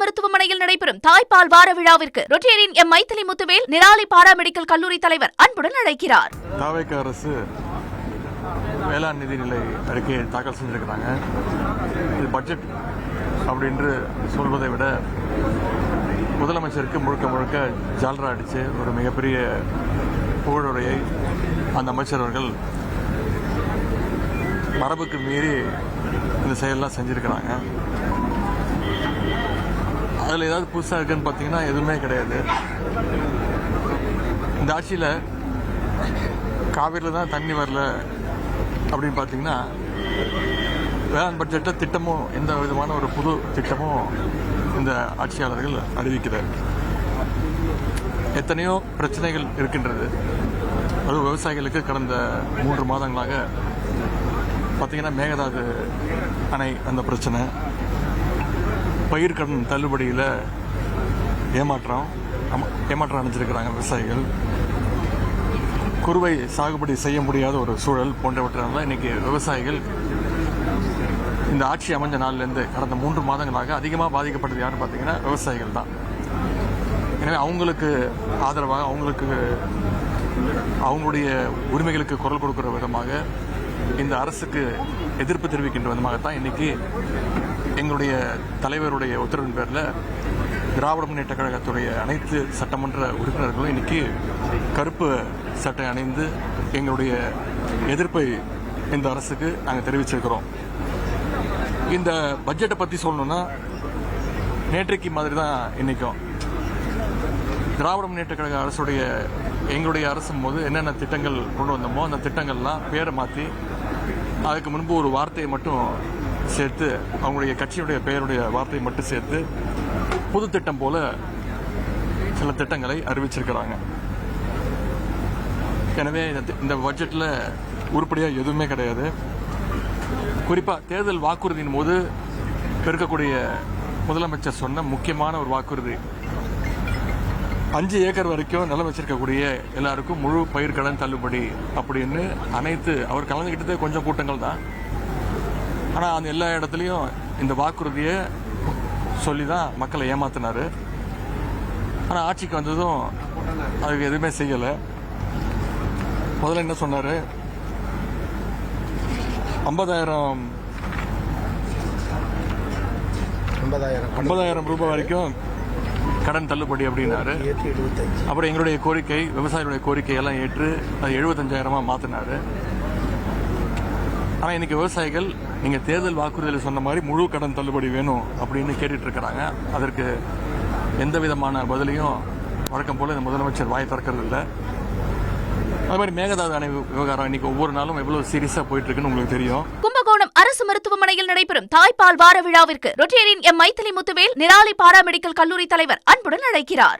மருத்துவமனையில் நடைபெறும் தாய்ப்பால் வார விழாவிற்கு Rotarian M Mythili Muthuvel Nirali paramedical கல்லூரி தலைவர் அன்புடன் அழைக்கிறார். தாவேக அரசு வேளாண் நிதிநிலை அறிக்கையை தாக்கல் செஞ்சிருக்கிறாங்க. இது பட்ஜெட் அப்படின்று சொல்வதை விட முதலமைச்சருக்கு முழுக்க முழுக்க ஜால்ரா அடித்து ஒரு மிகப்பெரிய புகழுரையை அந்த அமைச்சர் அவர்கள் மரபுக்கு மீறி இந்த செயலெல்லாம் செஞ்சுருக்கிறாங்க. அதில் ஏதாவது புதுசாக இருக்குன்னு பார்த்தீங்கன்னா எதுவுமே கிடையாது. இந்த ஆட்சியில் காவிரியில் தான் தண்ணி வரல அப்படின்னு பார்த்தீங்கன்னா வேளாண் பட்ஜெட்டில் திட்டமும் எந்த விதமான ஒரு புது திட்டமும் இந்த ஆட்சியாளர்கள் அறிவிக்கிறார். எத்தனையோ பிரச்சனைகள் இருக்கின்றது. அதுவும் விவசாயிகளுக்கு கடந்த 3 மாதங்களாக பார்த்தீங்கன்னா மேகதாது அணை அந்த பிரச்சனை, பயிர்க்கடன் தள்ளுபடியில் ஏமாற்றம் அடைஞ்சிருக்கிறாங்க விவசாயிகள், குறுவை சாகுபடி செய்ய முடியாத ஒரு சூழல் போன்றவற்றால் இன்னைக்கு விவசாயிகள் இந்த ஆட்சி அமைஞ்ச நாள்லேருந்து கடந்த 3 மாதங்களாக அதிகமாக பாதிக்கப்பட்டது யாருன்னு பார்த்தீங்கன்னா விவசாயிகள் தான். எனவே அவங்களுக்கு ஆதரவாக அவங்களுடைய உரிமைகளுக்கு குரல் கொடுக்கிற விதமாக இந்த அரசுக்கு எதிர்ப்பு தெரிவிக்கின்ற விதமாகத்தான் இன்னைக்கு எங்களுடைய தலைவருடைய உத்தரவின் பேரில் திராவிட முன்னேற்ற கழகத்துடைய அனைத்து சட்டமன்ற உறுப்பினர்களும் இன்னைக்கு கருப்பு சட்டை அணிந்து எங்களுடைய எதிர்ப்பை இந்த அரசுக்கு நாங்கள் தெரிவிச்சிருக்கிறோம். இந்த பட்ஜெட்டை பற்றி சொல்லணும்னா நேற்றைக்கு மாதிரி தான் இன்னைக்கும் திராவிட முன்னேற்ற கழக அரசுடைய எங்களுடைய அரசும் போது என்னென்ன திட்டங்கள் கொண்டு வந்தோமோ அந்த திட்டங்கள்லாம் பேரை மாற்றி அதுக்கு முன்பு ஒரு வார்த்தையை மட்டும் சேர்த்து அவங்களுடைய கட்சியுடைய பெயருடைய வார்த்தையை மட்டும் சேர்த்து புது திட்டம் போல சில திட்டங்களை அறிவிச்சிருக்கிறாங்க. எனவே இந்த பட்ஜெட்டில் உருப்படியாக எதுவுமே கிடையாது. குறிப்பாக தேர்தல் வாக்குறுதியின் போது இருக்கக்கூடிய முதலமைச்சர் சொன்ன முக்கியமான ஒரு வாக்குறுதி 5 ஏக்கர் வரைக்கும் நிலம் வச்சிருக்கக்கூடிய எல்லாருக்கும் முழு பயிர்க்கடன் தள்ளுபடி அப்படின்னு அனைத்து அவர் கலந்துக்கிட்டதே கொஞ்சம் கூட்டங்கள் தான். ஆனால் அந்த எல்லா இடத்துலையும் இந்த வாக்குறுதியை சொல்லி தான் மக்களை ஏமாத்தினார். ஆனால் ஆட்சிக்கு வந்ததும் அதுக்கு எதுவுமே செய்யலை. முதல்ல என்ன சொன்னார், 50,000 ரூபாய் வரைக்கும் கடன் தள்ளுபடி அப்படின்னாரு. அப்புறம் எங்களுடைய கோரிக்கை, விவசாயிகளுடைய கோரிக்கையெல்லாம் ஏற்று அது 75,000 மாற்றினாரு. ஆனால் இன்னைக்கு விவசாயிகள் நீங்கள் தேர்தல் வாக்குறுதியில் சொன்ன மாதிரி முழு கடன் தள்ளுபடி வேணும் அப்படின்னு கேட்டுட்டு இருக்கிறாங்க. அதற்கு எந்த விதமான பதிலையும் வழக்கம் போல இந்த முதலமைச்சர் வாய் திறக்கிறது இல்லை. அது மாதிரி மேகதாது அணை விவகாரம் இன்னைக்கு ஒவ்வொரு நாளும் எவ்வளவு சீரியஸா போயிட்டு இருக்குன்னு உங்களுக்கு தெரியும். கும்பகோணம் அரசு மருத்துவமனையில் நடைபெறும் தாய்ப்பால் வார விழாவிற்கு Rotarian M Mythili Muthuvel Nirali paramedical கல்லூரி தலைவர் அன்புடன் அழைக்கிறார்.